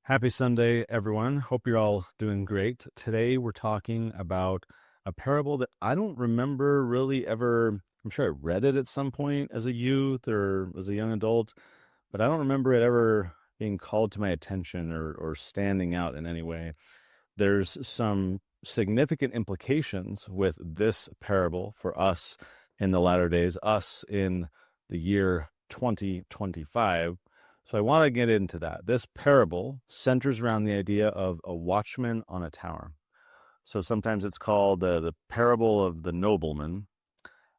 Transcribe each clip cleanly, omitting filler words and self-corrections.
Happy Sunday, everyone. Hope you're all doing great. Today we're talking about a parable that I don't remember really ever. I'm sure I read it at some point as a youth or as a young adult, but I don't remember it ever being called to my attention or standing out in any way. There's some significant implications with this parable for us in the latter days, us in the year 2025. So I want to get into that. This parable centers around the idea of a watchman on a tower. So sometimes it's called the parable of the nobleman.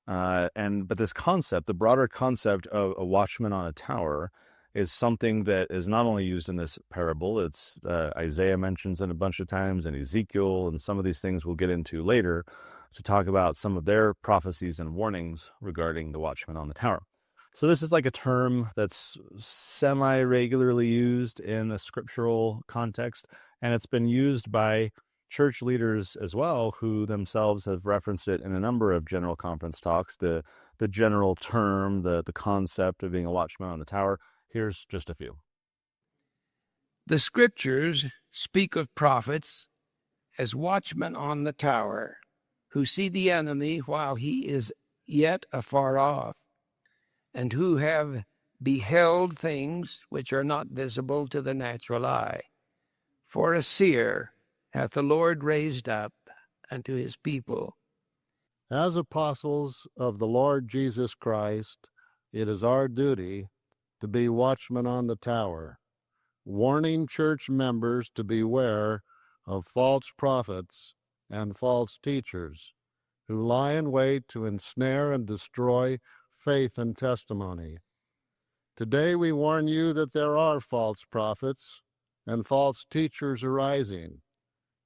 But this concept, the broader concept of a watchman on a tower, is something that is not only used in this parable. It's Isaiah mentions it a bunch of times, and Ezekiel, and some of these things we'll get into later to talk about some of their prophecies and warnings regarding the watchman on the tower. So this is like a term that's semi-regularly used in a scriptural context, and it's been used by church leaders as well, who themselves have referenced it in a number of general conference talks, the general term, the concept of being a watchman on the tower. Here's just a few. The scriptures speak of prophets as watchmen on the tower, who see the enemy while he is yet afar off, and who have beheld things which are not visible to the natural eye. For a seer hath the Lord raised up unto his people. As apostles of the Lord Jesus Christ, it is our duty to be watchmen on the tower, warning church members to beware of false prophets and false teachers who lie in wait to ensnare and destroy faith and testimony. Today we warn you that there are false prophets and false teachers arising,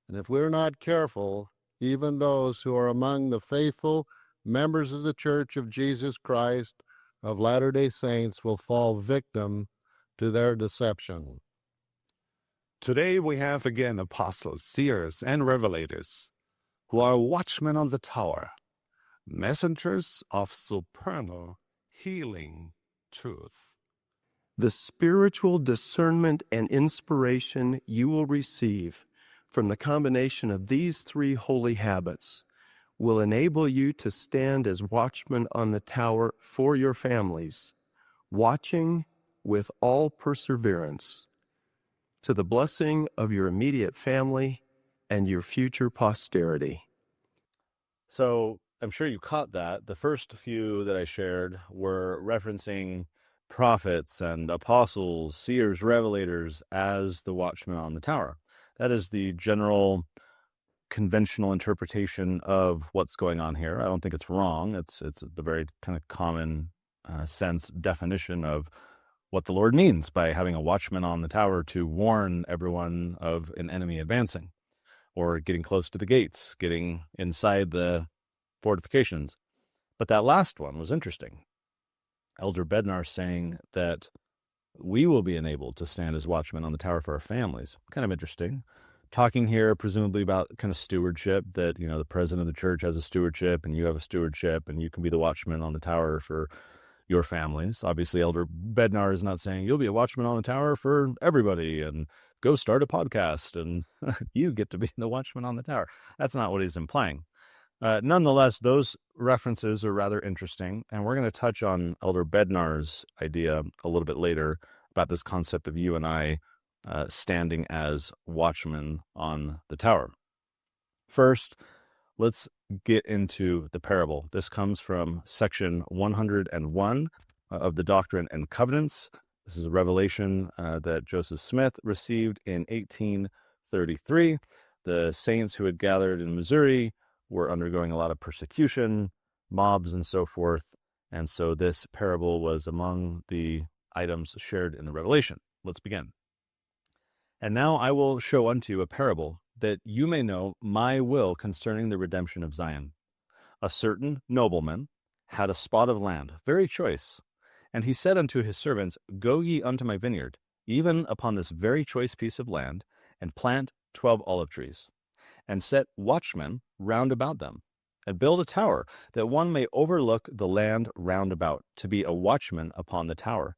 and if we're not careful, even those who are among the faithful members of the Church of Jesus Christ of Latter-day Saints will fall victim to their deception. Today we have again apostles, seers, and revelators who are watchmen on the tower, messengers of supernal healing truth. The spiritual discernment and inspiration you will receive from the combination of these three holy habits will enable you to stand as watchmen on the tower for your families, watching with all perseverance, to the blessing of your immediate family and your future posterity. So I'm sure you caught that. The first few that I shared were referencing prophets and apostles, seers, revelators as the watchmen on the tower. That is the general conventional interpretation of what's going on here. I don't think it's wrong. It's the very kind of common sense definition of what the Lord means by having a watchman on the tower to warn everyone of an enemy advancing or getting close to the gates, getting inside the fortifications. But that last one was interesting. Elder Bednar saying that we will be enabled to stand as watchmen on the tower for our families. Kind of interesting. Talking here presumably about kind of stewardship, that, the president of the church has a stewardship and you have a stewardship and you can be the watchman on the tower for your families. Obviously, Elder Bednar is not saying you'll be a watchman on the tower for everybody and go start a podcast and you get to be the watchman on the tower. That's not what he's implying. Nonetheless, those references are rather interesting, and we're going to touch on Elder Bednar's idea a little bit later about this concept of you and I standing as watchmen on the tower. First, let's get into the parable. This comes from section 101 of the Doctrine and Covenants. This is a revelation that Joseph Smith received in 1833. The saints who had gathered in Missouri were undergoing a lot of persecution, mobs, and so forth. And so this parable was among the items shared in the revelation. Let's begin. And now I will show unto you a parable, that you may know my will concerning the redemption of Zion. A certain nobleman had a spot of land, very choice. And he said unto his servants, Go ye unto my vineyard, even upon this very choice piece of land, and plant 12 olive trees, and set watchmen round about them, and build a tower, that one may overlook the land round about, to be a watchman upon the tower.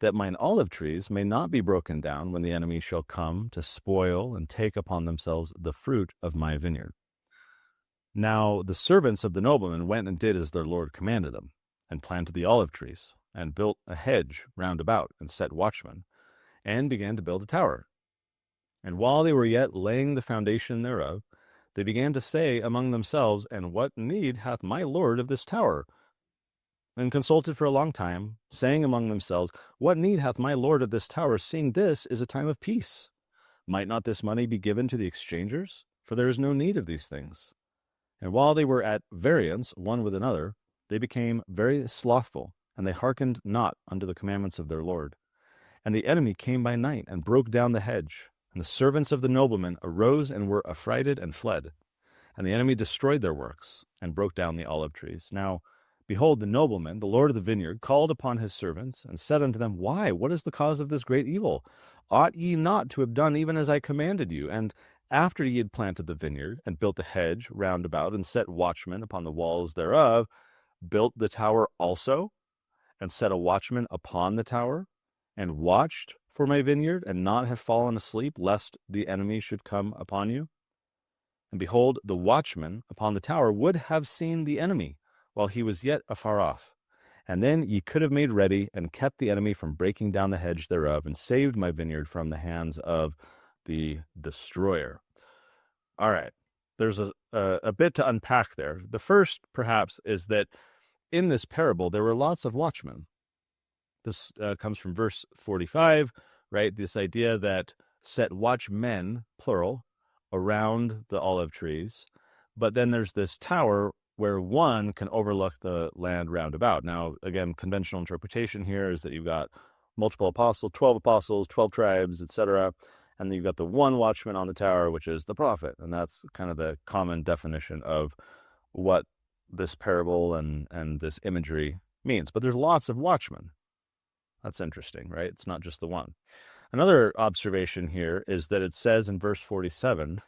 that mine olive trees may not be broken down when the enemy shall come to spoil and take upon themselves the fruit of my vineyard. Now the servants of the nobleman went and did as their lord commanded them, and planted the olive trees, and built a hedge round about, and set watchmen, and began to build a tower. And while they were yet laying the foundation thereof, they began to say among themselves, And what need hath my lord of this tower? And consulted for a long time, saying among themselves, What need hath my lord of this tower, seeing this is a time of peace? Might not this money be given to the exchangers? For there is no need of these things. And while they were at variance one with another, they became very slothful, and they hearkened not unto the commandments of their lord. And the enemy came by night, and broke down the hedge. And the servants of the nobleman arose and were affrighted and fled. And the enemy destroyed their works, and broke down the olive trees. Now, behold, the nobleman, the lord of the vineyard, called upon his servants, and said unto them, Why? What is the cause of this great evil? Ought ye not to have done even as I commanded you? And after ye had planted the vineyard, and built a hedge round about, and set watchmen upon the walls thereof, built the tower also, and set a watchman upon the tower, and watched for my vineyard, and not have fallen asleep, lest the enemy should come upon you? And behold, the watchman upon the tower would have seen the enemy, while he was yet afar off. And then ye could have made ready, and kept the enemy from breaking down the hedge thereof, and saved my vineyard from the hands of the destroyer. All right, there's a bit to unpack there. The first, perhaps, is that in this parable, there were lots of watchmen. This comes from verse 45, right? This idea that set watchmen, plural, around the olive trees. But then there's this tower where one can overlook the land round about. Now, again, conventional interpretation here is that you've got multiple apostles, 12 tribes, etc. And then you've got the one watchman on the tower, which is the prophet. And that's kind of the common definition of what this parable and this imagery means. But there's lots of watchmen. That's interesting, right? It's not just the one. Another observation here is that it says in verse 47,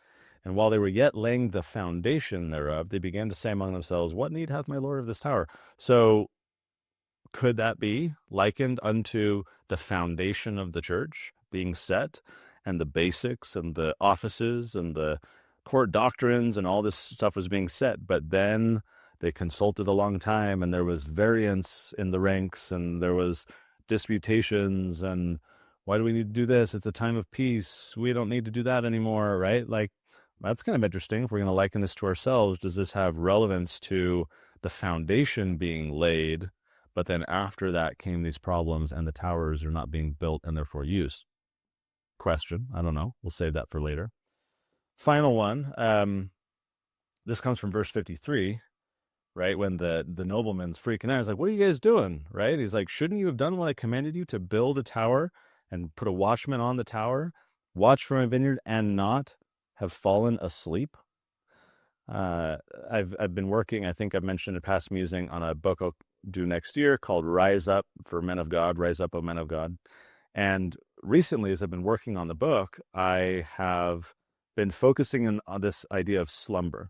And while they were yet laying the foundation thereof, they began to say among themselves, What need hath my lord of this tower? So could that be likened unto the foundation of the church being set, and the basics and the offices and the court doctrines and all this stuff was being set, but then they consulted a long time, and there was variance in the ranks, and there was disputations, and why do we need to do this? It's a time of peace. We don't need to do that anymore, right? Like, that's kind of interesting. If we're going to liken this to ourselves, does this have relevance to the foundation being laid, but then after that came these problems and the towers are not being built and therefore used? Question. I don't know. We'll save that for later. Final one. This comes from verse 53. Right, when the nobleman's freaking out, he's like, What are you guys doing? Right? He's like, Shouldn't you have done what I commanded you, to build a tower and put a watchman on the tower, watch for my vineyard, and not have fallen asleep? I've been working, I think I've mentioned in past musing, on a book I'll do next year called Rise Up for Men of God, Rise Up, O Men of God. And recently, as I've been working on the book, I have been focusing on this idea of slumber.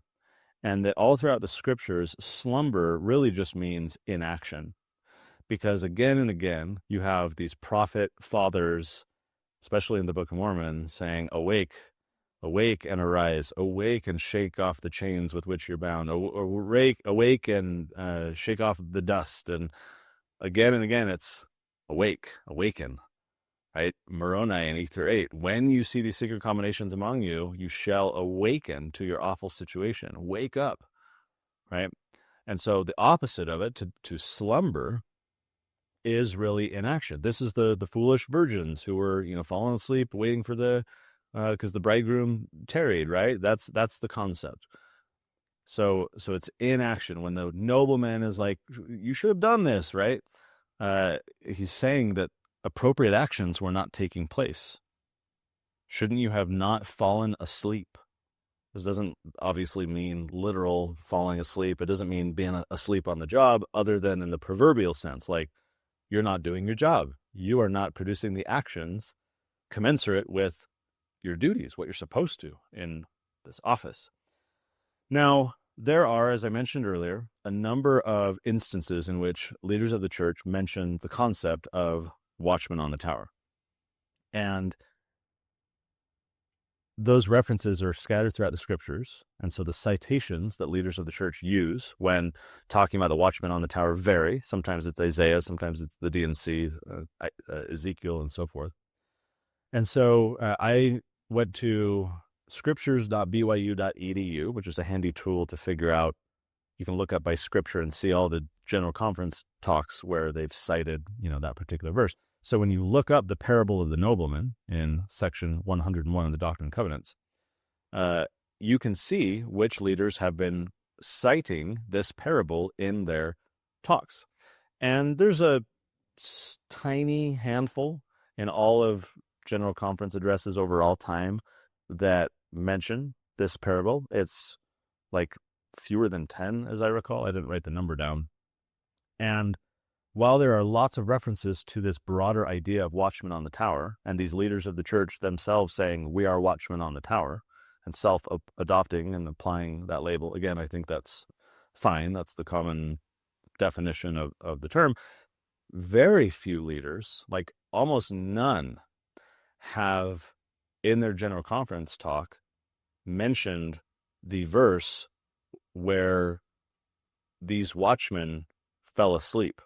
And that all throughout the scriptures, slumber really just means inaction. Because again and again, you have these prophet fathers, especially in the Book of Mormon, saying, Awake, awake and arise, awake and shake off the chains with which you're bound, awake and shake off the dust. And again, it's awake, awaken. Right? Moroni in Ether 8, when you see these secret combinations among you, you shall awaken to your awful situation. Wake up, right? And so the opposite of it, to slumber, is really inaction. This is the foolish virgins who were, falling asleep, waiting for because the bridegroom tarried, right? That's the concept. So it's inaction. When the nobleman is like, you should have done this, right? He's saying that appropriate actions were not taking place. Shouldn't you have not fallen asleep? This doesn't obviously mean literal falling asleep. It doesn't mean being asleep on the job, other than in the proverbial sense, like you're not doing your job. You are not producing the actions commensurate with your duties, what you're supposed to in this office. Now, there are, as I mentioned earlier, a number of instances in which leaders of the church mention the concept of watchman on the tower. And those references are scattered throughout the scriptures. And so the citations that leaders of the church use when talking about the watchman on the tower vary. Sometimes it's Isaiah, sometimes it's the D&C, Ezekiel, and so forth. And so I went to scriptures.byu.edu, which is a handy tool to figure out. You can look up by scripture and see all the General Conference talks where they've cited, that particular verse. So when you look up the parable of the nobleman in section 101 of the Doctrine and Covenants, you can see which leaders have been citing this parable in their talks. And there's a tiny handful in all of General Conference addresses over all time that mention this parable. It's like fewer than 10, as I recall. I didn't write the number down. And while there are lots of references to this broader idea of watchmen on the tower, and these leaders of the church themselves saying, we are watchmen on the tower, and self-adopting and applying that label, again, I think that's fine. That's the common definition of the term. Very few leaders, like almost none, have in their General Conference talk mentioned the verse where these watchmen fell asleep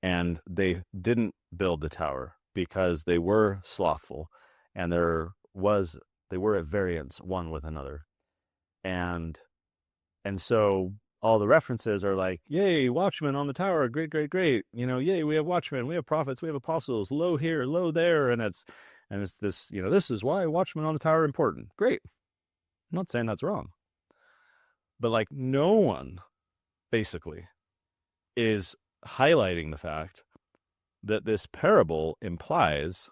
and they didn't build the tower because they were slothful and they were at variance one with another. And so all the references are like, yay, watchmen on the tower, great, great, great. Yay, we have watchmen, we have prophets, we have apostles, low here, low there. And it's this, this is why watchmen on the tower are important. Great. I'm not saying that's wrong. But like no one basically is highlighting the fact that this parable implies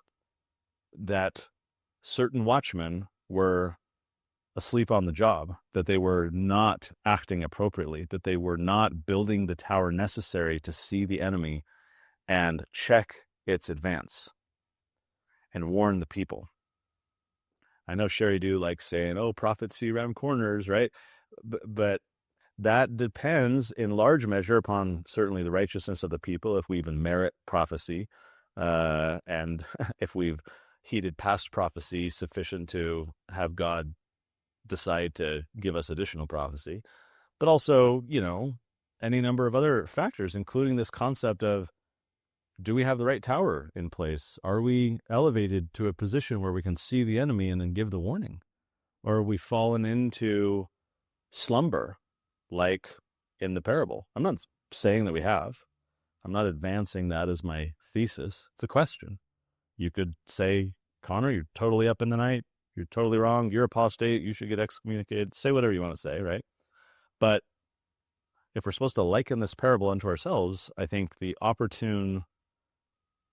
that certain watchmen were asleep on the job, that they were not acting appropriately, that they were not building the tower necessary to see the enemy and check its advance and warn the people. I know Sherry do like saying, oh, prophets see around corners, right? But that depends in large measure upon certainly the righteousness of the people, if we even merit prophecy, and if we've heeded past prophecy sufficient to have God decide to give us additional prophecy. But also, any number of other factors, including this concept of, do we have the right tower in place? Are we elevated to a position where we can see the enemy and then give the warning? Or are we fallen into slumber, like in the parable? I'm not saying that we have. I'm not advancing that as my thesis. It's a question. You could say, Connor, you're totally up in the night. You're totally wrong. You're apostate. You should get excommunicated. Say whatever you want to say, right? But if we're supposed to liken this parable unto ourselves, I think the opportune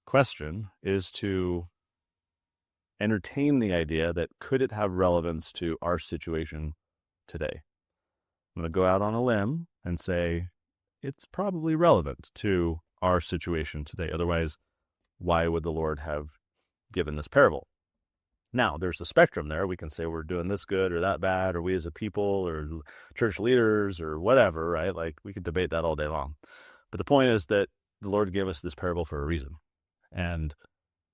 question is to entertain the idea that could it have relevance to our situation today? I'm going to go out on a limb and say it's probably relevant to our situation today. Otherwise, why would the Lord have given this parable? Now, there's a spectrum there. We can say we're doing this good or that bad, or we as a people or church leaders or whatever, right? Like we could debate that all day long. But the point is that the Lord gave us this parable for a reason. And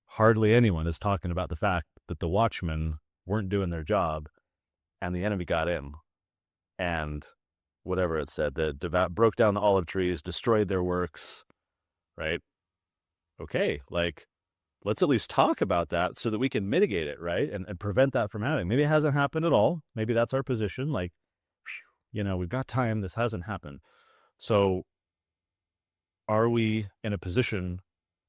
hardly anyone is talking about the fact that the watchmen weren't doing their job and the enemy got in. And whatever it said, that broke down the olive trees, destroyed their works, right? Okay, like, let's at least talk about that so that we can mitigate it, right? And prevent that from happening. Maybe it hasn't happened at all. Maybe that's our position. Like, we've got time. This hasn't happened. So are we in a position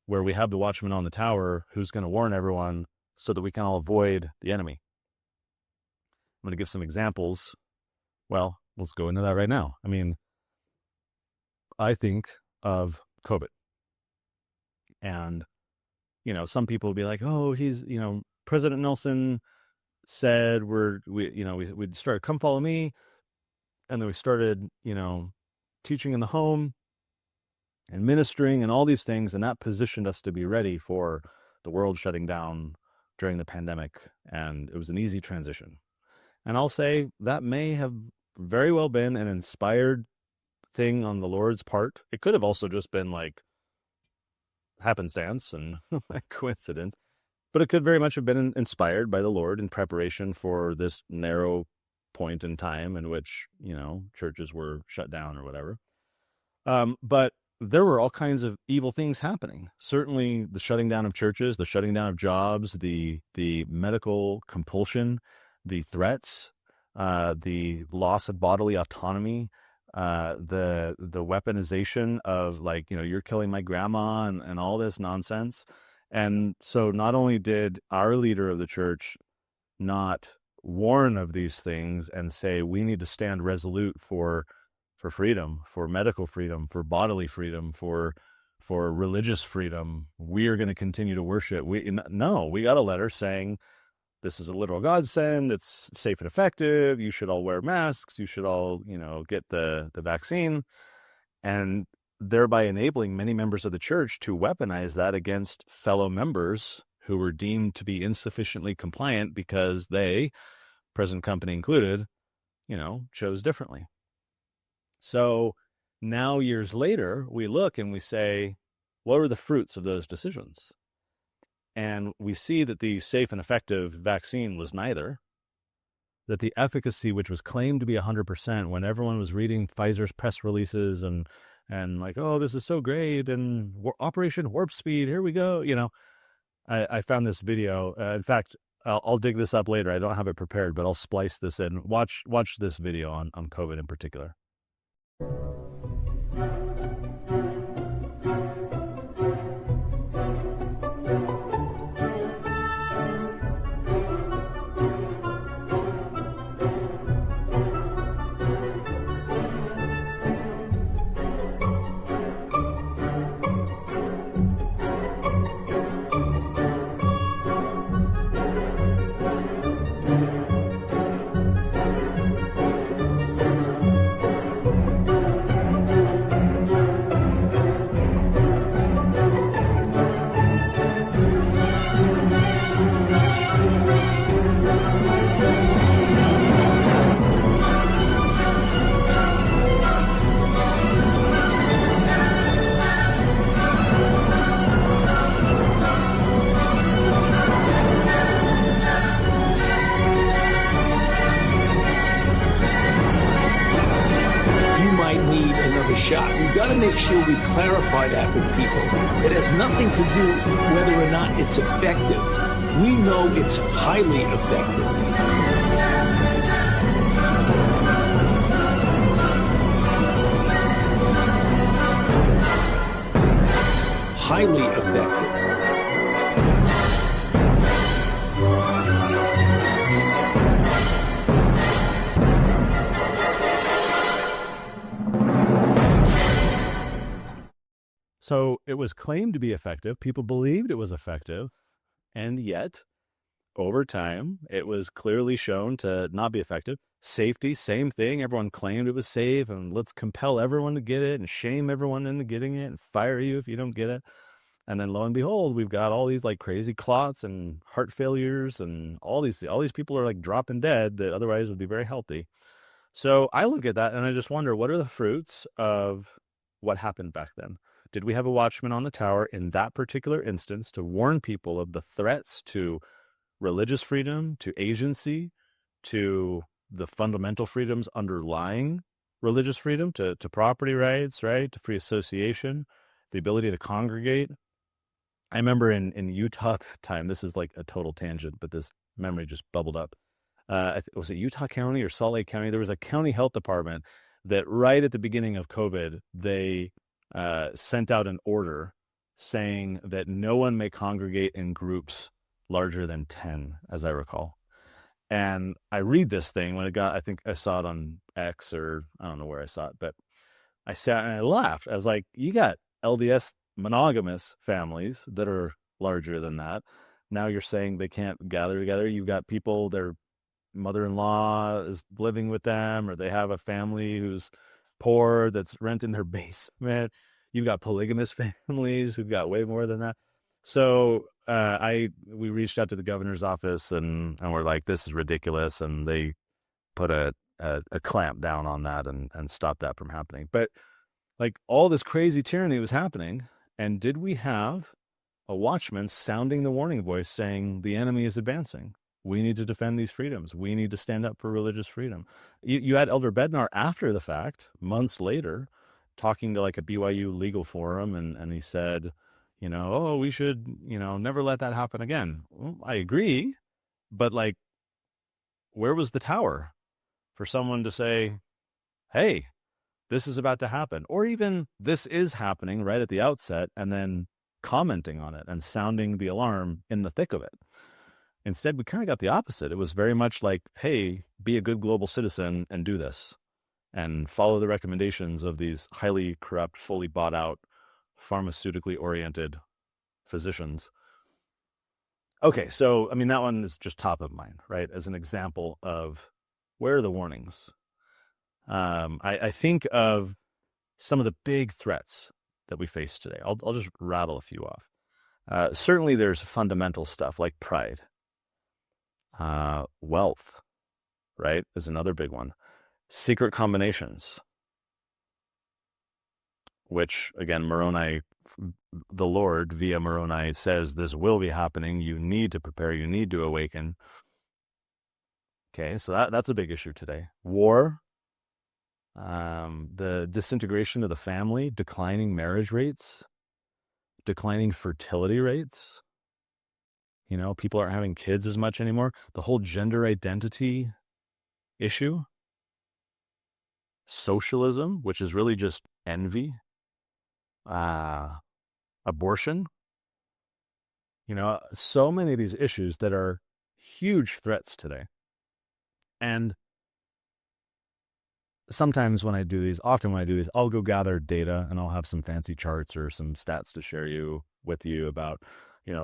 where we have the watchman on the tower who's going to warn everyone so that we can all avoid the enemy? I'm going to give some examples. Well, let's go into that right now. I mean, I think of COVID. And, some people will be like, oh, he's, President Nelson said we'd started Come Follow Me. And then we started, teaching in the home and ministering and all these things. And that positioned us to be ready for the world shutting down during the pandemic. And it was an easy transition. And I'll say that may have very well been an inspired thing on the Lord's part. It could have also just been like happenstance and coincidence, but it could very much have been inspired by the Lord in preparation for this narrow point in time in which, churches were shut down or whatever. But there were all kinds of evil things happening. Certainly the shutting down of churches, the shutting down of jobs, the medical compulsion, the threats, the loss of bodily autonomy, the weaponization of, like, you're killing my grandma and all this nonsense. And so not only did our leader of the church not warn of these things and say we need to stand resolute for freedom, for medical freedom, for bodily freedom, for religious freedom, we are going to continue to worship. We got a letter saying this is a literal godsend, it's safe and effective, you should all wear masks, you should all, get the vaccine, and thereby enabling many members of the church to weaponize that against fellow members who were deemed to be insufficiently compliant because they, present company included, chose differently. So now, years later, we look and we say, what were the fruits of those decisions? And we see that the safe and effective vaccine was neither, that the efficacy, which was claimed to be 100%, when everyone was reading Pfizer's press releases and like, oh, this is so great, and Operation Warp Speed, here we go. I found this video. In fact, I'll dig this up later. I don't have it prepared, but I'll splice this in. Watch this video on COVID in particular. Shot. We've got to make sure we clarify that with people. It has nothing to do whether or not it's effective. We know it's highly effective. Highly effective. So it was claimed to be effective. People believed it was effective. And yet, over time, it was clearly shown to not be effective. Safety, same thing. Everyone claimed it was safe, and let's compel everyone to get it and shame everyone into getting it and fire you if you don't get it. And then lo and behold, we've got all these like crazy clots and heart failures, and all these people are like dropping dead that otherwise would be very healthy. So I look at that and I just wonder, what are the fruits of what happened back then? Did we have a watchman on the tower in that particular instance to warn people of the threats to religious freedom, to agency, to the fundamental freedoms underlying religious freedom, to property rights, right, to free association, the ability to congregate? I remember in Utah time, this is like a total tangent, but this memory just bubbled up. Was it Utah County or Salt Lake County? There was a county health department that right at the beginning of COVID, they sent out an order saying that no one may congregate in groups larger than 10, as I recall. And I read this thing when it got, I think I saw it on X, or I don't know where I saw it, but I sat and I laughed. I was like, you got LDS monogamous families that are larger than that. Now you're saying they can't gather together. You've got people, their mother-in-law is living with them, or they have a family who's poor that's renting their basement. You've got polygamous families who've got way more than that. So we reached out to the governor's office and we're like, this is ridiculous. And they put a clamp down on that and stopped that from happening. But like all this crazy tyranny was happening. And did we have a watchman sounding the warning voice saying the enemy is advancing? We need to defend these freedoms. We need to stand up for religious freedom. You had Elder Bednar after the fact, months later, talking to like a BYU legal forum, and he said, oh, we should, never let that happen again. Well, I agree, but like, where was the tower for someone to say, hey, this is about to happen, or even this is happening right at the outset, and then commenting on it and sounding the alarm in the thick of it? Instead, we kind of got the opposite. It was very much like, hey, be a good global citizen and do this and follow the recommendations of these highly corrupt, fully bought out, pharmaceutically oriented physicians. Okay, so, I mean, that one is just top of mind, right? As an example of where are the warnings? I think of some of the big threats that we face today. I'll just rattle a few off. Certainly there's fundamental stuff like pride. Wealth, right, is another big one. Secret combinations, which, again, Moroni, the Lord via Moroni says this will be happening. You need to prepare. You need to awaken. Okay, so that's a big issue today. War, the disintegration of the family, declining marriage rates, declining fertility rates. People aren't having kids as much anymore. The whole gender identity issue. Socialism, which is really just envy. Abortion. So many of these issues that are huge threats today. And often when I do these, I'll go gather data and I'll have some fancy charts or some stats to share with you about,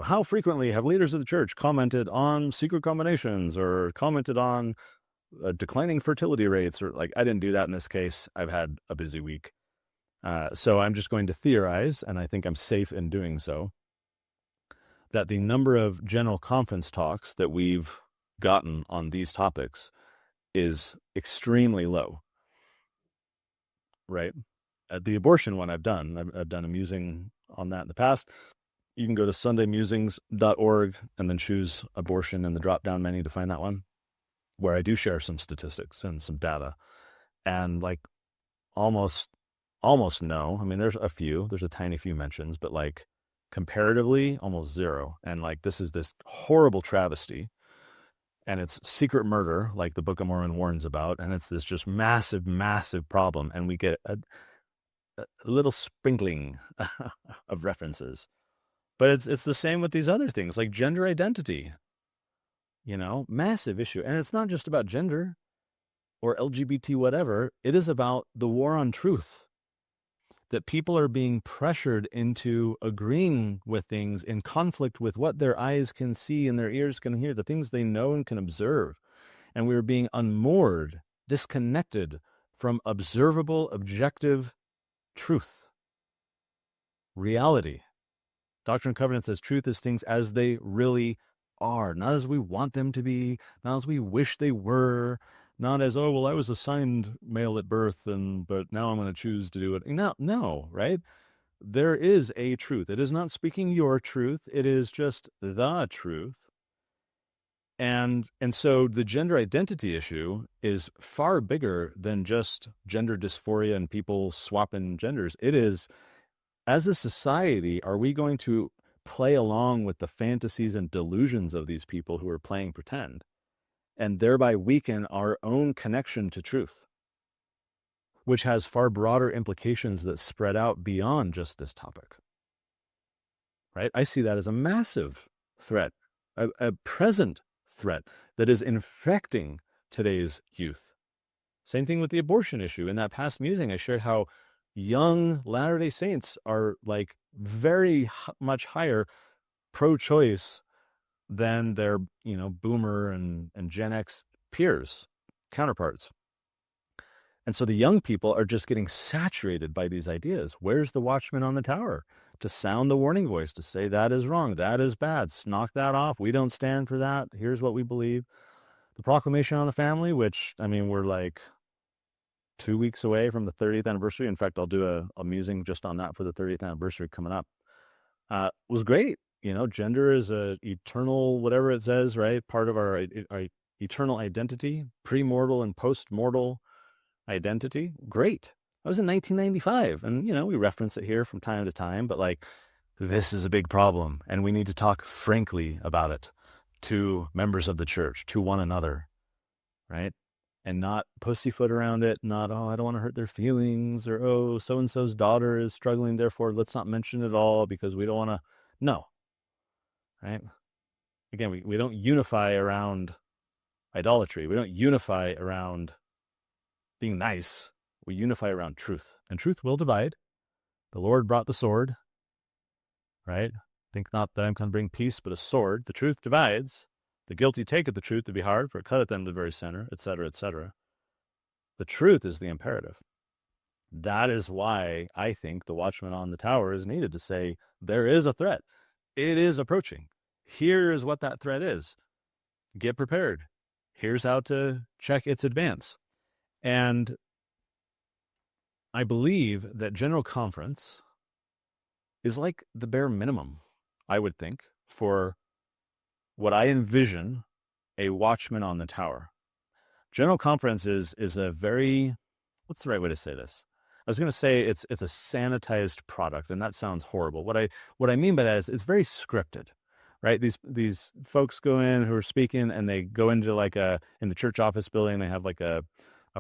how frequently have leaders of the church commented on secret combinations or commented on declining fertility rates, or like, I didn't do that in this case. I've had a busy week. So I'm just going to theorize, and I think I'm safe in doing so, that the number of general conference talks that we've gotten on these topics is extremely low, right? The abortion one I've done a musing on that in the past. You can go to sundaymusings.org and then choose abortion in the drop-down menu to find that one, where I do share some statistics and some data. And like almost no. I mean, there's a tiny few mentions, but like comparatively almost zero. And like, this is this horrible travesty, and it's secret murder, like the Book of Mormon warns about. And it's this just massive, massive problem. And we get a little sprinkling of references, but it's the same with these other things like gender identity, massive issue. And it's not just about gender or LGBT, whatever. It is about the war on truth, that people are being pressured into agreeing with things in conflict with what their eyes can see and their ears can hear, the things they know and can observe. And we are being unmoored, disconnected from observable, objective truth, reality. Doctrine and Covenants says truth is things as they really are, not as we want them to be, not as we wish they were, not as, oh, well, I was assigned male at birth, but now I'm going to choose to do it. No, right? There is a truth. It is not speaking your truth. It is just the truth. And so the gender identity issue is far bigger than just gender dysphoria and people swapping genders. It is, as a society, are we going to play along with the fantasies and delusions of these people who are playing pretend, and thereby weaken our own connection to truth, which has far broader implications that spread out beyond just this topic? Right? I see that as a massive threat, a present threat that is infecting today's youth. Same thing with the abortion issue. In that past musing, I shared how young Latter-day Saints are like very much higher pro-choice than their, boomer and Gen X peers, counterparts. And so the young people are just getting saturated by these ideas. Where's the watchman on the tower to sound the warning voice, to say that is wrong, that is bad, knock that off, we don't stand for that, here's what we believe? The proclamation on the family, which, I mean, we're like 2 weeks away from the 30th anniversary. In fact, I'll do a musing just on that for the 30th anniversary coming up. was great. Gender is a eternal, whatever it says, right? Part of our eternal identity, pre-mortal and post-mortal identity. Great. That was in 1995. And, we reference it here from time to time, but like, this is a big problem. And we need to talk frankly about it to members of the church, to one another, right? And not pussyfoot around it, not, I don't want to hurt their feelings, or, so-and-so's daughter is struggling, therefore let's not mention it all because we don't want to. No, right? Again, we don't unify around idolatry. We don't unify around being nice. We unify around truth, and truth will divide. The Lord brought the sword, right? Think not that I'm come to bring peace, but a sword. The truth divides. The guilty taketh the truth to be hard, for it cutteth them to the very center, etc., etc. The truth is the imperative. That is why I think the watchman on the tower is needed to say, there is a threat. It is approaching. Here is what that threat is. Get prepared. Here's how to check its advance. And I believe that General Conference is like the bare minimum, I would think, for what I envision a watchman on the tower. General Conference is a very, what's the right way to say this? I was going to say it's a sanitized product, and that sounds horrible. What I mean by that is it's very scripted, right? These folks go in who are speaking, and they go into in the church office building, they have like a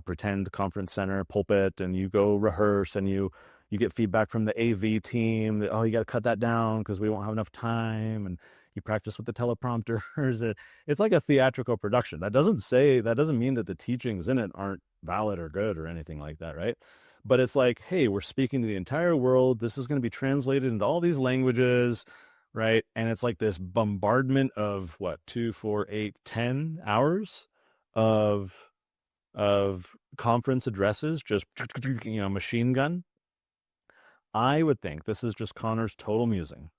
pretend conference center pulpit, and you go rehearse, and you get feedback from the AV team that, you got to cut that down because we won't have enough time, and you practice with the teleprompters. It's like a theatrical production. That doesn't mean that the teachings in it aren't valid or good or anything like that, right? But it's like, hey, we're speaking to the entire world. This is going to be translated into all these languages, right? And it's like this bombardment of 2, 4, 8, 10 hours of conference addresses, just machine gun. I would think, this is just Connor's total musing,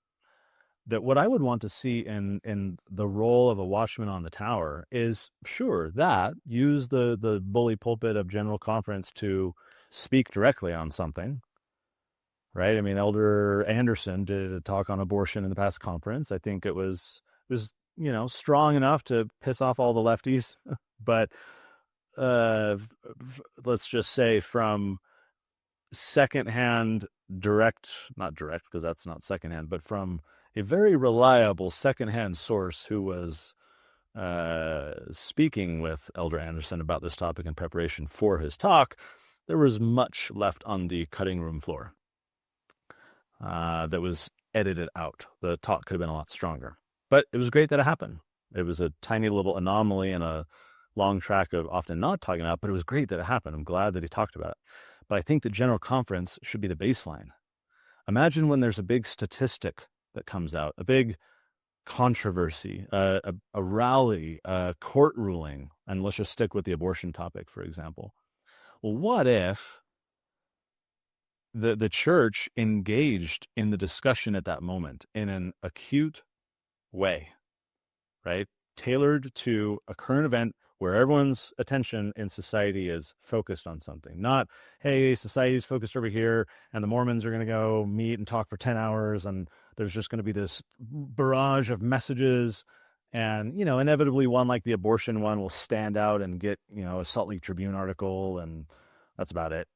that what I would want to see in the role of a watchman on the tower is, sure, that use the bully pulpit of General Conference to speak directly on something, right? I mean, Elder Anderson did a talk on abortion in the past conference. I think it was strong enough to piss off all the lefties, but let's just say from secondhand not direct because that's not secondhand, but from a very reliable secondhand source who was speaking with Elder Anderson about this topic in preparation for his talk, there was much left on the cutting room floor that was edited out. The talk could have been a lot stronger, but it was great that it happened. It was a tiny little anomaly in a long track of often not talking about, but it was great that it happened. I'm glad that he talked about it. But I think the General Conference should be the baseline. Imagine when there's a big statistic that comes out, a big controversy, a rally, a court ruling, and let's just stick with the abortion topic, for example. Well, what if the church engaged in the discussion at that moment in an acute way, right? Tailored to a current event where everyone's attention in society is focused on something. Not, hey, society's focused over here, and the Mormons are going to go meet and talk for 10 hours, and there's just going to be this barrage of messages, and, inevitably one like the abortion one will stand out and get, a Salt Lake Tribune article, and that's about it.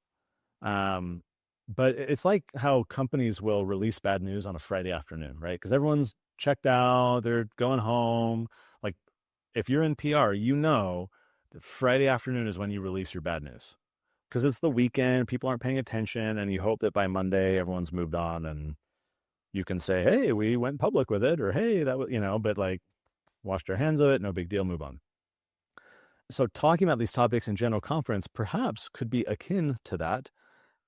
But it's like how companies will release bad news on a Friday afternoon, right? Because everyone's checked out, they're going home. Like, if you're in PR, that Friday afternoon is when you release your bad news. Because it's the weekend, people aren't paying attention, and you hope that by Monday everyone's moved on and you can say, hey, we went public with it, or hey, that was, but like, washed our hands of it, no big deal, move on. So talking about these topics in General Conference perhaps could be akin to that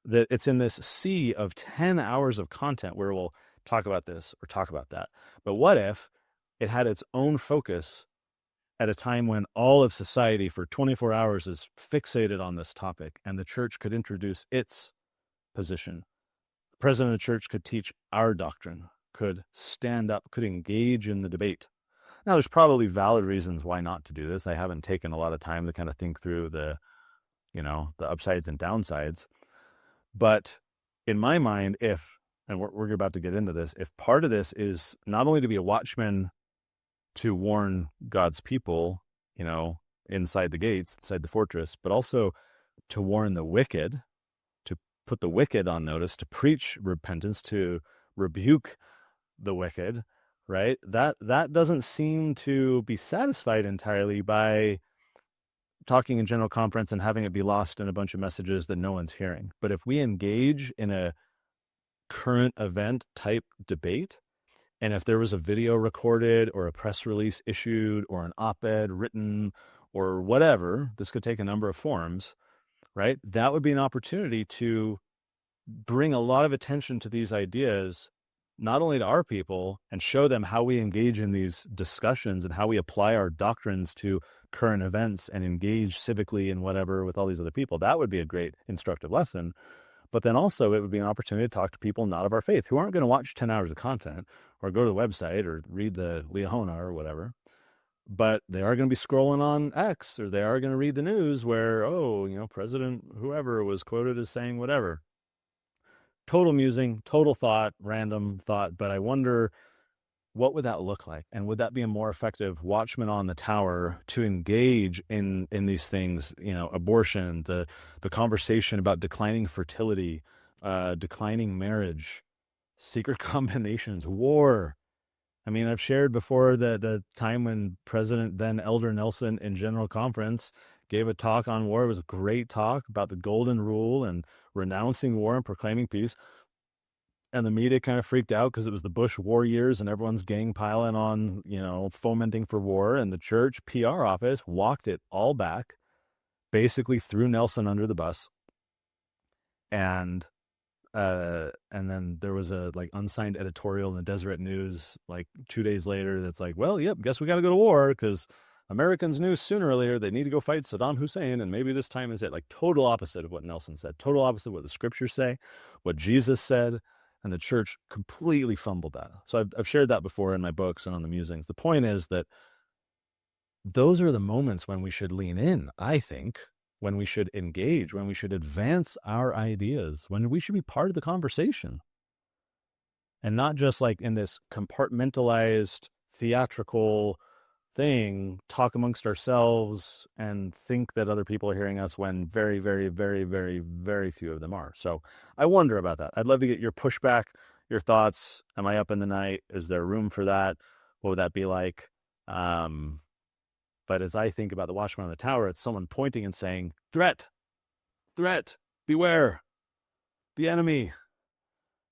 it's in this sea of 10 hours of content where we'll talk about this or talk about that. But what if it had its own focus at a time when all of society for 24 hours is fixated on this topic, and the church could introduce its position? The president of the church could teach our doctrine, could stand up, could engage in the debate. Now, there's probably valid reasons why not to do this. I haven't taken a lot of time to kind of think through the upsides and downsides. But in my mind, if and we're about to get into this, if part of this is not only to be a watchman to warn God's people, inside the gates, inside the fortress, but also to warn the wicked, to put the wicked on notice, to preach repentance, to rebuke the wicked, right? That doesn't seem to be satisfied entirely by talking in general conference and having it be lost in a bunch of messages that no one's hearing. But if we engage in a current event type debate, and if there was a video recorded or a press release issued or an op-ed written or whatever, this could take a number of forms, right? That would be an opportunity to bring a lot of attention to these ideas, not only to our people, and show them how we engage in these discussions and how we apply our doctrines to current events and engage civically and whatever with all these other people. That would be a great instructive lesson. But then also it would be an opportunity to talk to people not of our faith who aren't going to watch 10 hours of content or go to the website or read the Liahona or whatever. But they are going to be scrolling on X, or they are going to read the news where, President whoever was quoted as saying whatever. Total musing, total thought, random thought. But I wonder, what would that look like? And would that be a more effective watchman on the tower to engage in these things, abortion, the conversation about declining fertility, declining marriage, secret combinations, war? I mean, I've shared before the time when President then Elder Nelson in General Conference gave a talk on war. It was a great talk about the golden rule and renouncing war and proclaiming peace. And the media kind of freaked out because it was the Bush war years and everyone's gang piling on, fomenting for war. And the church PR office walked it all back, basically threw Nelson under the bus. And then there was a unsigned editorial in the Deseret News 2 days later that's like, well, yep, guess we got to go to war because Americans knew sooner or later they need to go fight Saddam Hussein, and maybe this time is it. Total opposite of what Nelson said, total opposite of what the scriptures say, what Jesus said, and the church completely fumbled that. So I've shared that before in my books and on the musings. The point is that those are the moments when we should lean in, I think, when we should engage, when we should advance our ideas, when we should be part of the conversation. And not just in this compartmentalized, theatrical thing, talk amongst ourselves and think that other people are hearing us when very, very, very, very, very few of them are. So I wonder about that. I'd love to get your pushback, your thoughts. Am I up in the night? Is there room for that? What would that be like? But as I think about the watchman on the tower, it's someone pointing and saying, threat, beware, the enemy.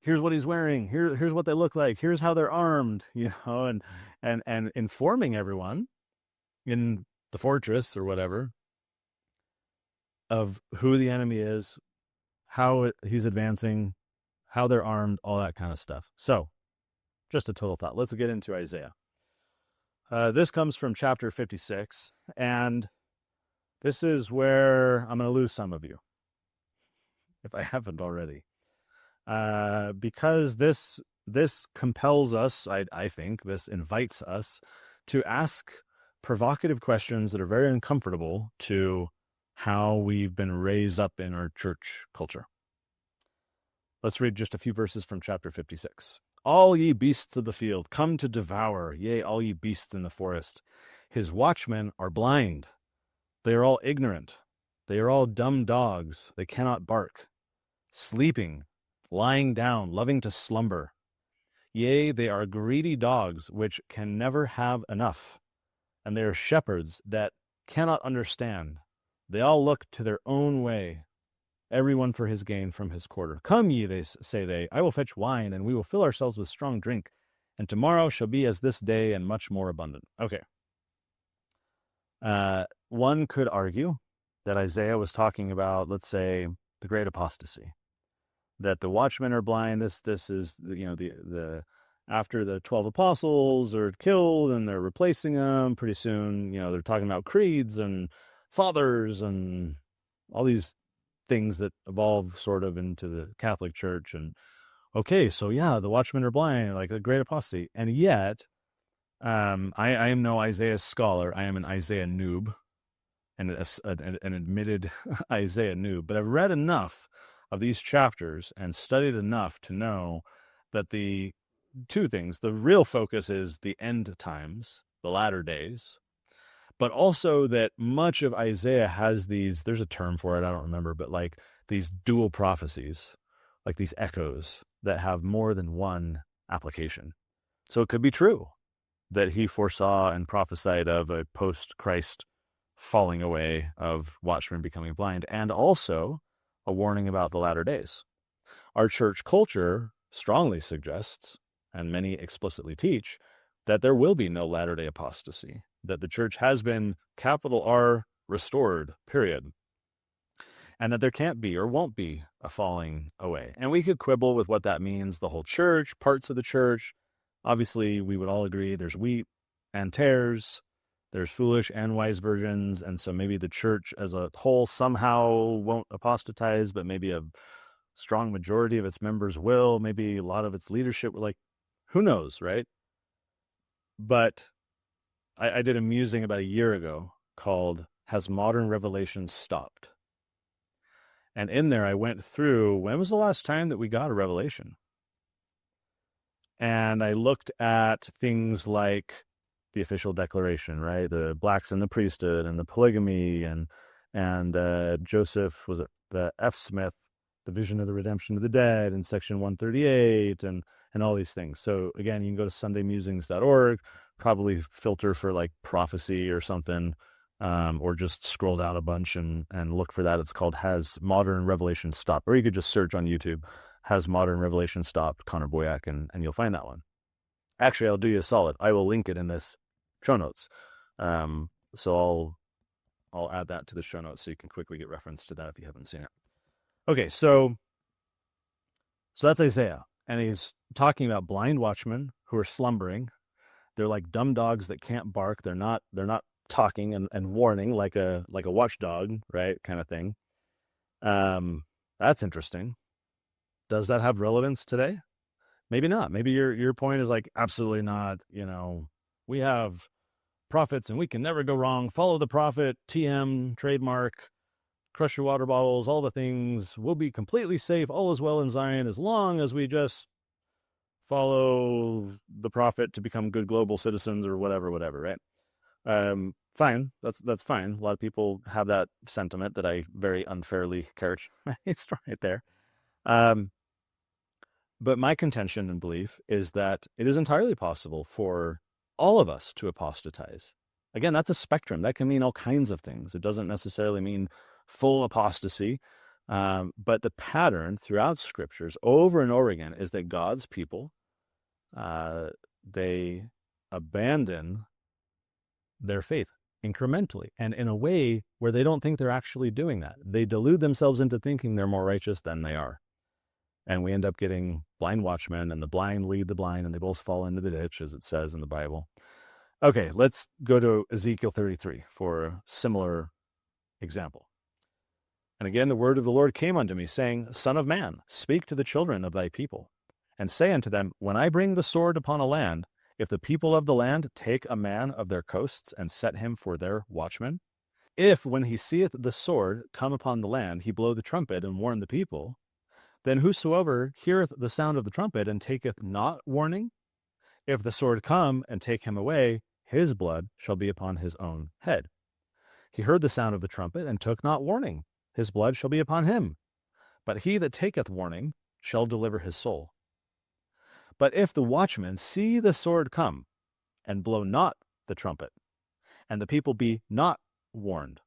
Here's what he's wearing. Here's what they look like. Here's how they're armed, and informing everyone in the fortress or whatever of who the enemy is, how he's advancing, how they're armed, all that kind of stuff. So just a total thought. Let's get into Isaiah. This comes from chapter 56, and this is where I'm going to lose some of you, if I haven't already. Because this compels us, I think, this invites us to ask provocative questions that are very uncomfortable to how we've been raised up in our church culture. Let's read just a few verses from chapter 56. All ye beasts of the field, come to devour, yea, all ye beasts in the forest. His watchmen are blind. They are all ignorant. They are all dumb dogs. They cannot bark. Sleeping, lying down, loving to slumber. Yea, they are greedy dogs, which can never have enough. And they are shepherds that cannot understand. They all look to their own way, everyone for his gain from his quarter. Come ye, say they, I will fetch wine, and we will fill ourselves with strong drink. And tomorrow shall be as this day, and much more abundant. Okay. One could argue that Isaiah was talking about, let's say, the great apostasy. That the watchmen are blind. This is the after the 12 apostles are killed and they're replacing them pretty soon. They're talking about creeds and fathers and all these things that evolve sort of into the Catholic Church. And okay, so yeah, the watchmen are blind, like a great apostasy. And yet, I am no Isaiah scholar. I am an Isaiah noob, and an admitted Isaiah noob. But I've read enough of these chapters and studied enough to know that the two things, the real focus is the end times, the latter days, but also that much of Isaiah has these, there's a term for it, I don't remember, but like these dual prophecies, like these echoes that have more than one application. So it could be true that he foresaw and prophesied of a post-Christ falling away, of Watchmen becoming blind, and also a warning about the latter days. Our church culture strongly suggests, and many explicitly teach, that there will be no latter-day apostasy, that the church has been, capital R, restored, period, and that there can't be or won't be a falling away. And we could quibble with what that means, the whole church, parts of the church. Obviously, we would all agree there's wheat and tares, there's foolish and wise virgins, and so maybe the church as a whole somehow won't apostatize, but maybe a strong majority of its members will, maybe a lot of its leadership, like, who knows, right? But I did a musing about a year ago called Has Modern Revelation Stopped? And in there I went through, when was the last time that we got a revelation? And I looked at things like the official declaration, right? The blacks in the priesthood and the polygamy and Joseph, was it the F. Smith, the vision of the redemption of the dead in section 138 and all these things. So again, you can go to sundaymusings.org, probably filter for like prophecy or something, or just scroll down a bunch and look for that. It's called Has Modern Revelation Stopped? Or you could just search on YouTube, Has Modern Revelation Stopped, Connor Boyack, and you'll find that one. Actually, I'll do you a solid. I will link it in this show notes. So I'll add that to the show notes so you can quickly get reference to that if you haven't seen it. Okay, so that's Isaiah, and he's talking about blind watchmen who are slumbering. They're like dumb dogs that can't bark. They're not talking and warning like a watchdog, right? Kind of thing. That's interesting. Does that have relevance today? Maybe not. Maybe your point is like, absolutely not. We have prophets and we can never go wrong. Follow the prophet, TM, trademark, crush your water bottles, all the things. We'll be completely safe. All is well in Zion as long as we just follow the prophet to become good global citizens or whatever, right? Fine. That's fine. A lot of people have that sentiment that I very unfairly characterized right there. But my contention and belief is that it is entirely possible for all of us to apostatize. Again, that's a spectrum. That can mean all kinds of things. It doesn't necessarily mean full apostasy. But the pattern throughout scriptures over and over again is that God's people, they abandon their faith incrementally and in a way where they don't think they're actually doing that. They delude themselves into thinking they're more righteous than they are. And we end up getting blind watchmen, and the blind lead the blind, and they both fall into the ditch, as it says in the Bible. Okay, let's go to Ezekiel 33 for a similar example. And again, the word of the Lord came unto me, saying, Son of man, speak to the children of thy people, and say unto them, When I bring the sword upon a land, if the people of the land take a man of their coasts and set him for their watchman, if when he seeth the sword come upon the land, he blow the trumpet and warn the people, then whosoever heareth the sound of the trumpet and taketh not warning, if the sword come and take him away, his blood shall be upon his own head. He heard the sound of the trumpet and took not warning, his blood shall be upon him. But he that taketh warning shall deliver his soul. But if the watchman see the sword come and blow not the trumpet, and the people be not warned,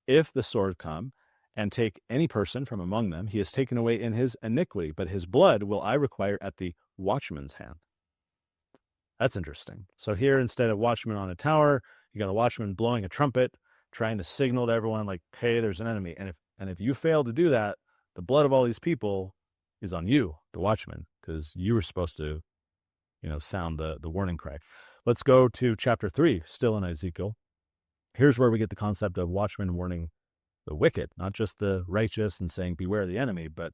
if the sword come and take any person from among them, he is taken away in his iniquity, but his blood will I require at the watchman's hand. That's interesting. So here, instead of watchman on a tower, you got a watchman blowing a trumpet, trying to signal to everyone like, hey, there's an enemy. And if you fail to do that, the blood of all these people is on you, the watchman, because you were supposed to, sound the warning cry. Let's go to chapter 3, still in Ezekiel. Here's where we get the concept of watchman warning the wicked, not just the righteous and saying, beware the enemy, but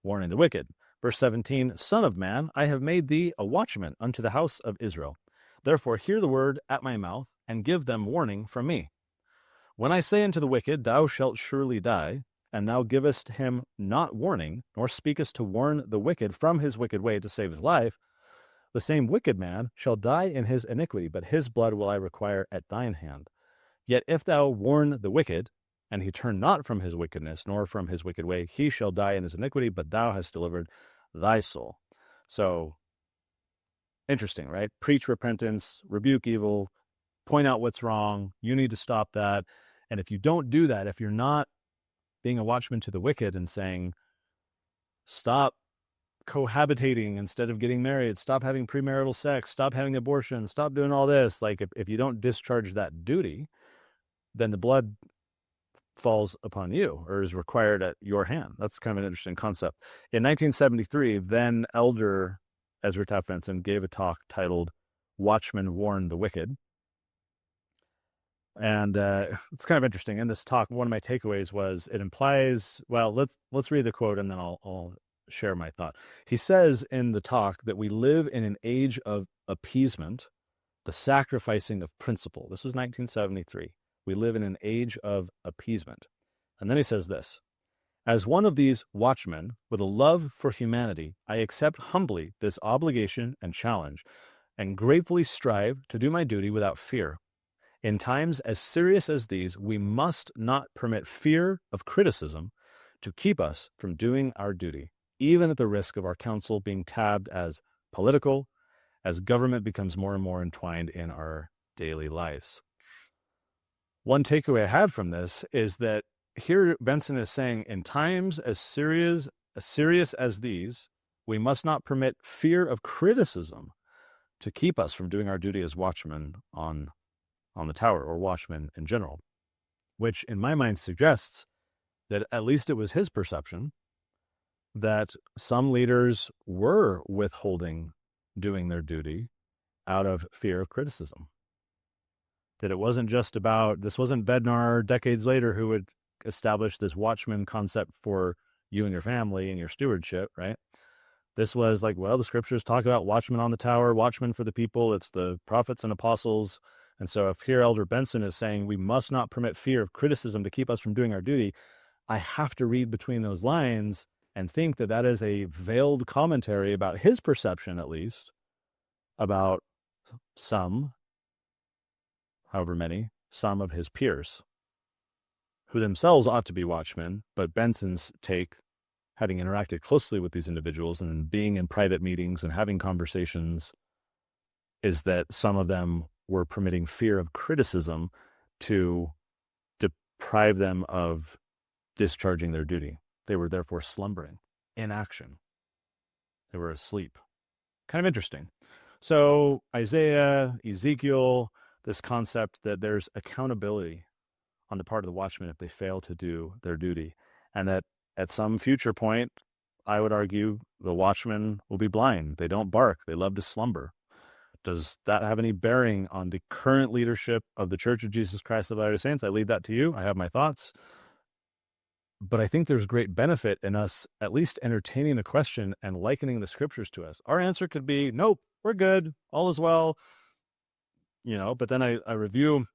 warning the wicked. Verse 17, Son of man, I have made thee a watchman unto the house of Israel. Therefore hear the word at my mouth, and give them warning from me. When I say unto the wicked, thou shalt surely die, and thou givest him not warning, nor speakest to warn the wicked from his wicked way to save his life, the same wicked man shall die in his iniquity, but his blood will I require at thine hand. Yet if thou warn the wicked, and he turn not from his wickedness, nor from his wicked way, he shall die in his iniquity, but thou hast delivered thy soul. So, interesting, right? Preach repentance, rebuke evil, point out what's wrong. You need to stop that. And if you don't do that, if you're not being a watchman to the wicked and saying, stop cohabitating instead of getting married, stop having premarital sex, stop having abortion, stop doing all this, like if you don't discharge that duty, then the blood falls upon you or is required at your hand. That's kind of an interesting concept. In 1973, then Elder Ezra Taft Benson gave a talk titled Watchmen Warn the Wicked. And it's kind of interesting. In this talk, one of my takeaways was it implies, well, let's read the quote and then I'll share my thought. He says in the talk that we live in an age of appeasement, the sacrificing of principle. This was 1973. We live in an age of appeasement. And then he says this, as one of these watchmen with a love for humanity, I accept humbly this obligation and challenge and gratefully strive to do my duty without fear. In times as serious as these, we must not permit fear of criticism to keep us from doing our duty, even at the risk of our counsel being tabbed as political, as government becomes more and more entwined in our daily lives. One takeaway I had from this is that here Benson is saying, in times as serious as these, we must not permit fear of criticism to keep us from doing our duty as watchmen on the tower, or watchmen in general, which in my mind suggests that at least it was his perception that some leaders were withholding doing their duty out of fear of criticism. That it wasn't just about, this wasn't Bednar decades later who would establish this watchman concept for you and your family and your stewardship, right? This was like, well, the scriptures talk about watchmen on the tower, watchmen for the people. It's the prophets and apostles. And so if here Elder Benson is saying we must not permit fear of criticism to keep us from doing our duty, I have to read between those lines and think that that is a veiled commentary about his perception, at least, about some, however many, some of his peers, who themselves ought to be watchmen, but Benson's take, having interacted closely with these individuals and being in private meetings and having conversations, is that some of them were permitting fear of criticism to deprive them of discharging their duty. They were therefore slumbering, inaction. They were asleep. Kind of interesting. So Isaiah, Ezekiel, this concept that there's accountability on the part of the watchmen if they fail to do their duty, and that at some future point, I would argue, the watchmen will be blind. They don't bark. They love to slumber. Does that have any bearing on the current leadership of the Church of Jesus Christ of Latter-day Saints? I leave that to you. I have my thoughts. But I think there's great benefit in us at least entertaining the question and likening the scriptures to us. Our answer could be, nope, we're good. All is well. But then I review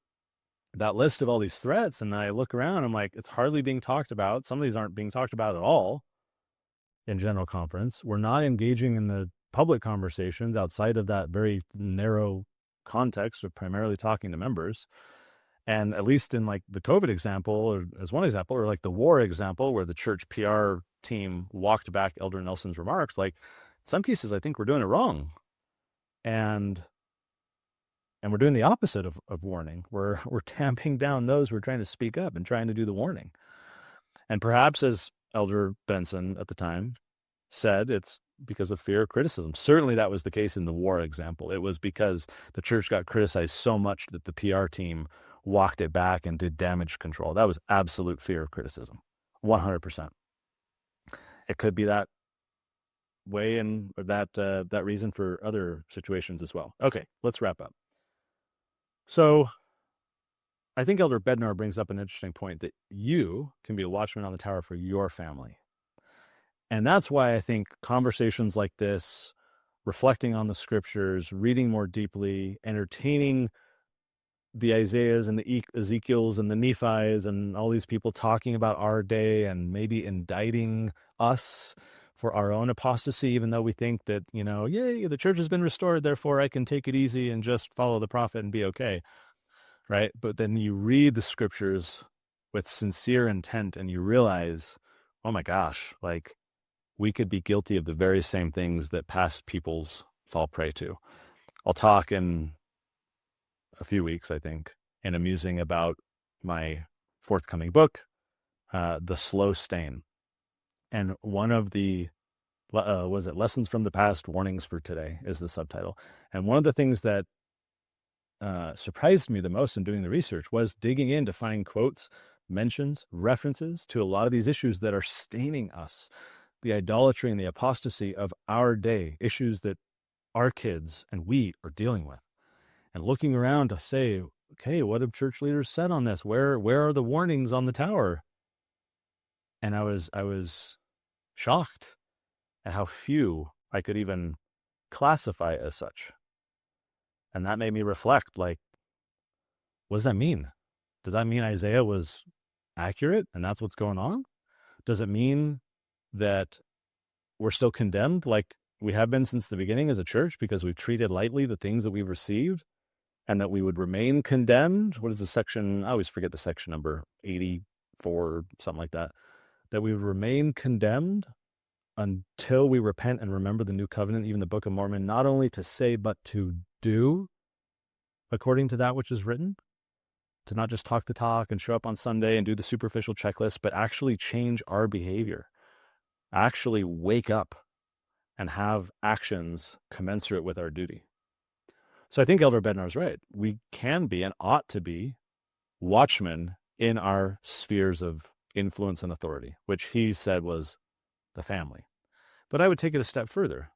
that list of all these threats and I look around, I'm like, it's hardly being talked about. Some of these aren't being talked about at all in general conference. We're not engaging in the public conversations outside of that very narrow context of primarily talking to members. And at least in like the COVID example, or as one example, or like the war example, where the church PR team walked back Elder Nelson's remarks, like in some cases, I think we're doing it wrong. And we're doing the opposite of warning. We're tamping down those who are trying to speak up and trying to do the warning. And perhaps, as Elder Benson at the time said, it's because of fear of criticism. Certainly that was the case in the war example. It was because the church got criticized so much that the PR team walked it back and did damage control. That was absolute fear of criticism, 100%. It could be that way and that reason for other situations as well. Okay, let's wrap up. So I think Elder Bednar brings up an interesting point that you can be a watchman on the tower for your family. And that's why I think conversations like this, reflecting on the scriptures, reading more deeply, entertaining the Isaiahs and the Ezekiels and the Nephis and all these people talking about our day and maybe indicting us for our own apostasy, even though we think that, yay, the church has been restored, therefore I can take it easy and just follow the prophet and be okay, right? But then you read the scriptures with sincere intent and you realize, oh my gosh, like we could be guilty of the very same things that past peoples fall prey to. I'll talk in a few weeks, I think, and I'm musing about my forthcoming book, The Slow Stain. And one of the, Lessons from the Past, Warnings for Today is the subtitle. And one of the things that surprised me the most in doing the research was digging in to find quotes, mentions, references to a lot of these issues that are staining us, the idolatry and the apostasy of our day, issues that our kids and we are dealing with. And looking around to say, okay, what have church leaders said on this? Where are the warnings on the tower? And I was shocked at how few I could even classify as such. And that made me reflect, like, what does that mean? Does that mean Isaiah was accurate and that's what's going on? Does it mean that we're still condemned like we have been since the beginning as a church because we've treated lightly the things that we've received? And that we would remain condemned? What is the section? I always forget the section number, 84, something like that. That we would remain condemned until we repent and remember the new covenant, even the Book of Mormon, not only to say, but to do according to that which is written, to not just talk the talk and show up on Sunday and do the superficial checklist, but actually change our behavior, actually wake up and have actions commensurate with our duty. So I think Elder Bednar is right. We can be and ought to be watchmen in our spheres of influence and authority, which he said was the family. But I would take it a step further,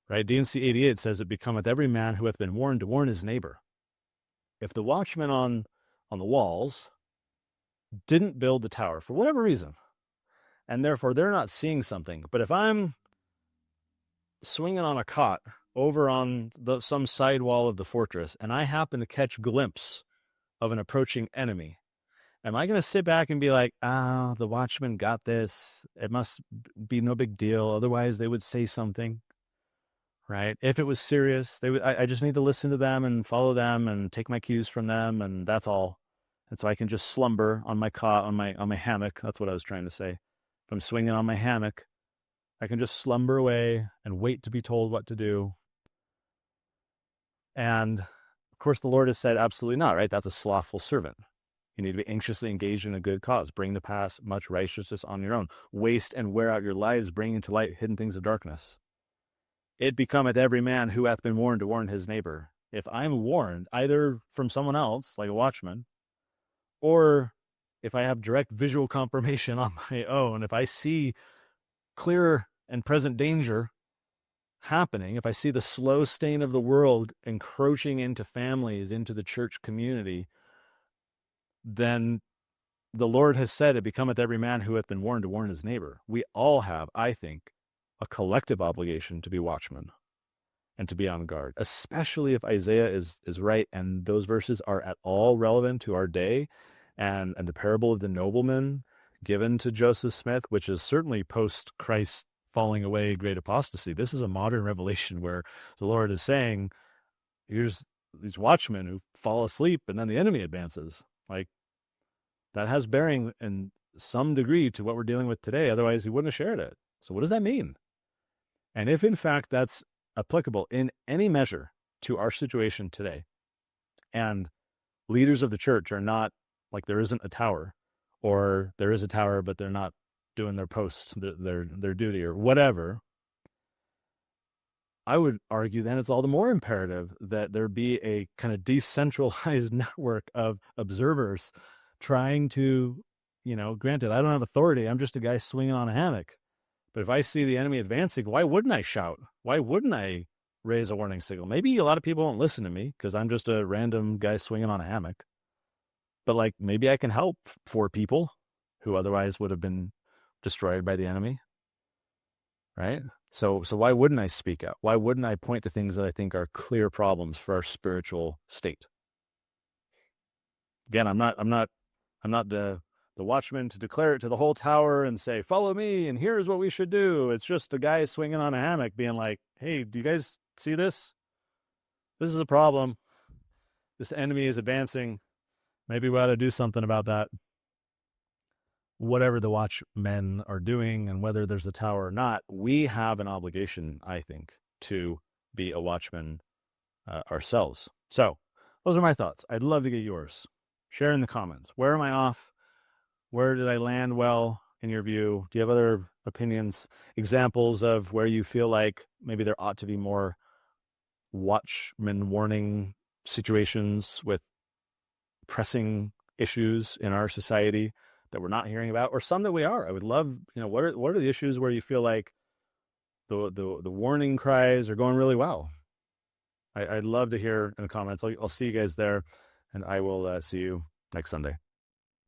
right? D&C 88 says, it becometh every man who hath been warned to warn his neighbor. If the watchmen on the walls didn't build the tower for whatever reason, and therefore they're not seeing something, but if I'm swinging on a cot over on some side wall of the fortress, and I happen to catch a glimpse of an approaching enemy, am I going to sit back and be like, the watchman got this, it must be no big deal, otherwise they would say something, right? If it was serious, I just need to listen to them and follow them and take my cues from them, and that's all. And so I can just slumber on my cot, on my hammock. That's what I was trying to say. If I'm swinging on my hammock, I can just slumber away and wait to be told what to do. And of course, the Lord has said, absolutely not, right? That's a slothful servant. You need to be anxiously engaged in a good cause. Bring to pass much righteousness on your own. Waste and wear out your lives, bringing to light hidden things of darkness. It becometh every man who hath been warned to warn his neighbor. If I'm warned, either from someone else, like a watchman, or if I have direct visual confirmation on my own, if I see clear and present danger happening, if I see the slow stain of the world encroaching into families, into the church community, then the Lord has said, it becometh every man who hath been warned to warn his neighbor. We all have, I think, a collective obligation to be watchmen and to be on guard, especially if Isaiah is right and those verses are at all relevant to our day, and the parable of the nobleman given to Joseph Smith, which is certainly post Christ falling away, great apostasy. This is a modern revelation where the Lord is saying, here's these watchmen who fall asleep and then the enemy advances. Like, that has bearing in some degree to what we're dealing with today. Otherwise, he wouldn't have shared it. So what does that mean? And if in fact that's applicable in any measure to our situation today, and leaders of the church are not, like, there isn't a tower, or there is a tower, but they're not doing their post, their duty or whatever, I would argue then it's all the more imperative that there be a kind of decentralized network of observers trying to, granted, I don't have authority. I'm just a guy swinging on a hammock. But if I see the enemy advancing, why wouldn't I shout? Why wouldn't I raise a warning signal? Maybe a lot of people won't listen to me because I'm just a random guy swinging on a hammock. But like, maybe I can help 4 people who otherwise would have been destroyed by the enemy, right? So why wouldn't I speak out? Why wouldn't I point to things that I think are clear problems for our spiritual state? Again, I'm not the watchman to declare it to the whole tower and say, follow me, and here's what we should do. It's just a guy swinging on a hammock being like, hey, do you guys see this? This is a problem. This enemy is advancing. Maybe we ought to do something about that. Whatever the watchmen are doing and whether there's a tower or not, we have an obligation, I think, to be a watchman ourselves. So those are my thoughts. I'd love to get yours. Share in the comments. Where am I off? Where did I land well in your view? Do you have other opinions, examples of where you feel like maybe there ought to be more watchman warning situations with pressing issues in our society that we're not hearing about, or some that we are? I would love, what are the issues where you feel like the warning cries are going really well? I'd love to hear in the comments. I'll see you guys there, and I will see you next Sunday.